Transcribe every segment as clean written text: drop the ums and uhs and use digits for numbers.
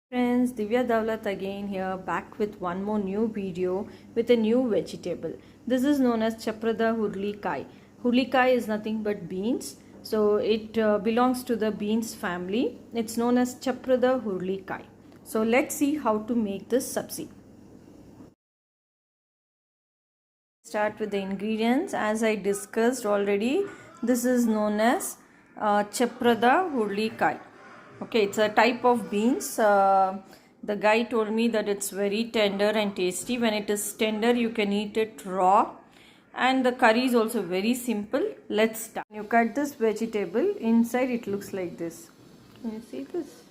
Friends, Divya Davlat again here, back with one more new video with a new vegetable. This is known as Chapparada Hurle Kayi. Hurle Kayi is nothing but beans. So it belongs to the beans family. It's known as Chapparada Hurle Kayi. So let's see how to make this sabzi. Start with the ingredients. As I discussed already, this is known as Chapparada Hurle Kayi. Okay, it's a type of beans. The guy told me that it's very tender and tasty. When it is tender, you can eat it raw. And the curry is also very simple. Let's start. You cut this vegetable. Inside it looks like this. Can you see this?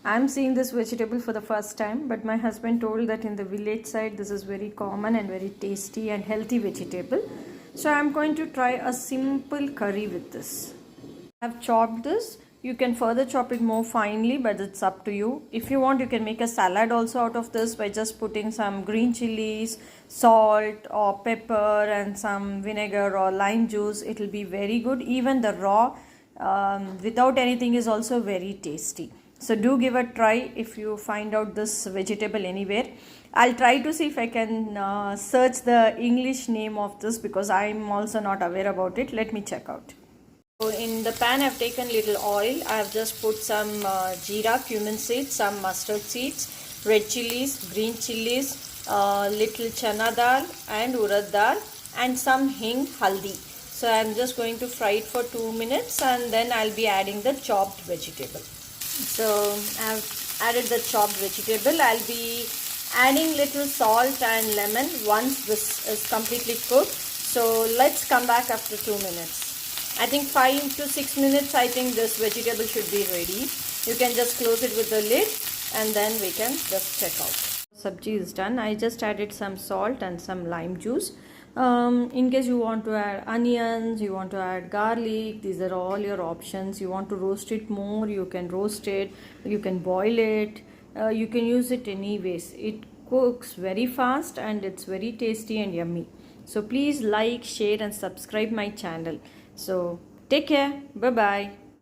I'm seeing this vegetable for the first time, but my husband told that in the village side this is very common and very tasty and healthy vegetable. So I'm going to try a simple curry with this. I've chopped this. You can further chop it more finely, but it's up to you. If you want, you can make a salad also out of this by just putting some green chilies, salt or pepper and some vinegar or lime juice. It will be very good. Even the raw without anything is also very tasty. So do give a try if you find out this vegetable anywhere. I'll try to see if I can search the English name of this because I'm also not aware about it. Let me check out. So in the pan I've taken little oil. I've just put some jeera, cumin seeds, some mustard seeds, red chilies, green chilies, little chana dal and urad dal and some hing, haldi. So I'm just going to fry it for 2 minutes and then I'll be adding the chopped vegetable. So I've added the chopped vegetable. I'll be adding little salt and lemon once this is completely cooked. So let's come back after 2 minutes. I think 5 to 6 minutes I think this vegetable should be ready. You can just close it with the lid and then we can just check out. Sabji is done. I just added some salt and some lime juice. In case you want to add onions, you want to add garlic, these are all your options. You want to roast it more, you can roast it, you can boil it, you can use it anyways. It cooks very fast and it's very tasty and yummy. So please like, share and subscribe my channel. So take care. Bye bye.